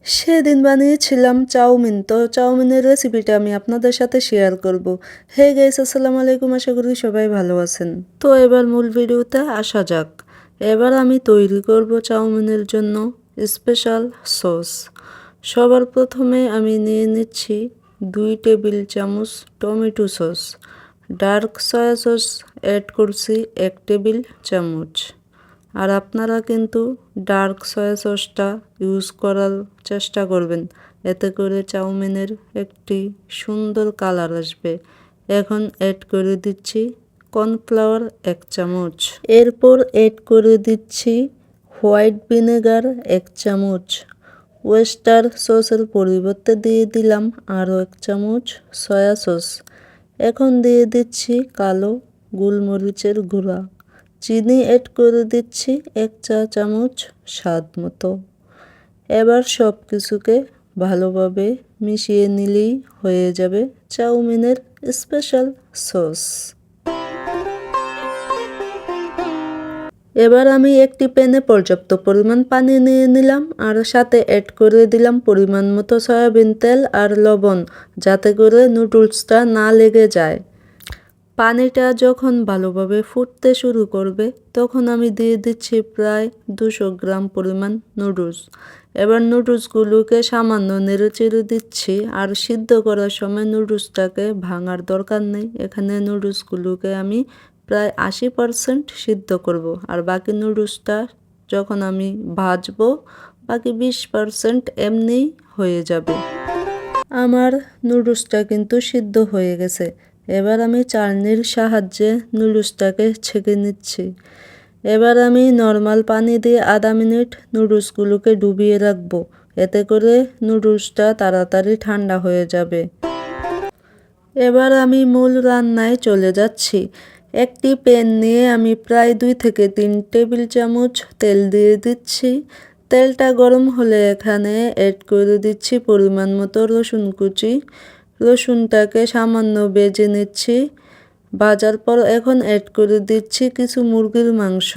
সেদিন বানিয়েছিলাম চাউমিন, তো চাউমিনের রেসিপিটা আমি আপনাদের সাথে শেয়ার করব। হে গাইস, আসসালামু আলাইকুম, আশা করি সবাই ভালো আছেন। তো এবার মূল ভিডিওতে আসা যাক। এবার আমি তৈরি করব চাউমিনের জন্য স্পেশাল সস। সবার প্রথমে আমি নিয়ে নিচ্ছি 2 টেবিল চামচ tomato sauce. Dark soya sauce add করছি 1 টেবিল চামচ। আর আপনারা কিন্তু ডার্ক সয়া সসটা ইউজ করার চেষ্টা করবেন, এতে করে চাউমিনের একটি সুন্দর কালার আসবে। এখন অ্যাড করে দিচ্ছি কর্নফ্লাওয়ার 1 চামচ। এরপর অ্যাড করে দিচ্ছি হোয়াইট ভিনেগার 1 চামচ। ওয়েস্টার সসের পরিবর্তে দিয়ে দিলাম আরও 1 চামচ সয়া সস। এখন দিয়ে দিচ্ছি কালো গোলমরিচের গুঁড়া। চিনি অ্যাড করে দিচ্ছি 1 চা চামচ স্বাদ মতো। এবার সব কিছুকে ভালোভাবে মিশিয়ে নিলেই হয়ে যাবে চাউমিনের স্পেশাল সস। এবার আমি একটি প্যানে পর্যাপ্ত পরিমাণ পানি নিয়ে নিলাম আর সাথে অ্যাড করে দিলাম পরিমাণ মতো সয়াবিন তেল আর লবণ, যাতে করে নুডলসটা না লেগে যায়। পানিটা যখন ভালোভাবে ফুটতে শুরু করবে তখন আমি দিয়ে দিচ্ছি প্রায় 200 গ্রাম পরিমাণ নুডলস। এবার নুডলসগুলোকে সামান্য নেড়েচেড়ে দিচ্ছি। আর সিদ্ধ করার সময় নুডলসটাকে ভাঙার দরকার নেই। এখানে নুডলসগুলোকে আমি প্রায় 80% সিদ্ধ করব। আর বাকি নুডলসটা যখন আমি ভাজবো বাকি 20% এমনিই হয়ে যাবে। আমার নুডলসটা কিন্তু সিদ্ধ হয়ে গেছে। এবার আমি চালনির সাহায্যে নুডলসটাকে ছেঁকে নিচ্ছি। এবার আমি নর্মাল পানি দিয়ে আধা মিনিট নুডলসগুলোকে ডুবিয়ে রাখবো, এতে করে নুডলসটা তাড়াতাড়ি ঠান্ডা হয়ে যাবে। এবার আমি মূল রান্নায় চলে যাচ্ছি। একটি প্যান নিয়ে আমি প্রায় 2 থেকে 3 টেবিল চামচ তেল দিয়ে দিচ্ছি। তেলটা গরম হলে এখানে অ্যাড করে দিচ্ছি পরিমাণ মতো রসুন কুচি। রসুনটাকে সামান্য ভেজে নিচ্ছি। ভাজার পর এখন অ্যাড করে দিচ্ছি কিছু মুরগির মাংস।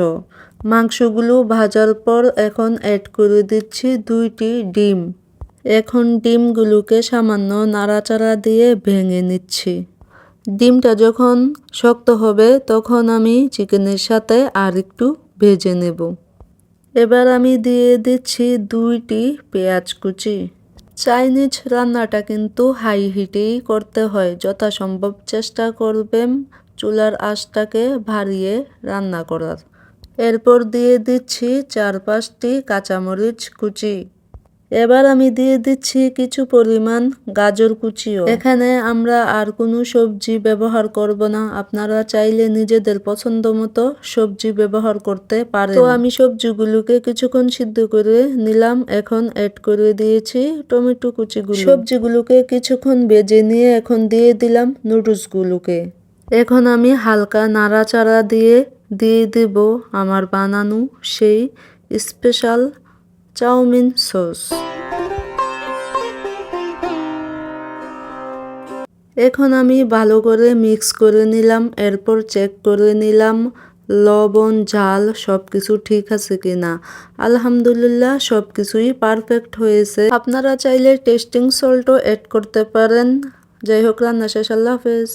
মাংসগুলো ভাজার পর এখন অ্যাড করে দিচ্ছি 2টি ডিম। এখন ডিমগুলোকে সামান্য নাড়াচাড়া দিয়ে ভেঙে নিচ্ছি। ডিমটা যখন শক্ত হবে তখন আমি চিকেনের সাথে আর একটু ভেজে নেব। এবার আমি দিয়ে দিচ্ছি 2টি পেঁয়াজ কুচি। চাইনিজ রান্নাটা কিন্তু হাই হিটেই করতে হয়। যথাসম্ভব চেষ্টা করবেন চুলার আঁচটাকে বাড়িয়ে রান্না করার। এরপর দিয়ে দিচ্ছি 4-5টি কাঁচামরিচ কুচি। এবার আমি দিয়ে দিচ্ছি কিছু পরিমাণ গাজর কুচিও। এখানে আমরা আর কোনো সবজি ব্যবহার করব না। আপনারা চাইলে নিজেদের পছন্দ মতো সবজি ব্যবহার করতে পারেন। তো আমি সবজিগুলোকে কিছুক্ষণ সিদ্ধ করে নিলাম। এখন অ্যাড করে দিয়েছি টমেটো কুচিগুলো। সবজিগুলোকে কিছুক্ষণ ভেজে নিয়ে এখন দিয়ে দিলাম নুডলসগুলোকে। এখন আমি হালকা নাড়াচাড়া দিয়ে দেব আমার বানানো সেই স্পেশাল চাউমিন সস। এখন আমি ভালো করে মিক্স করে নিলাম। এরপর চেক করে নিলাম লবণ ঝাল সব কিছু ঠিক আছে কিনা। আলহামদুলিল্লাহ সব কিছুই পারফেক্ট হয়েছে। আপনারা চাইলে টেস্টিং সল্টও অ্যাড করতে পারেন। যাই হোক, রান্না শেষ। আল্লাহ হাফেজ।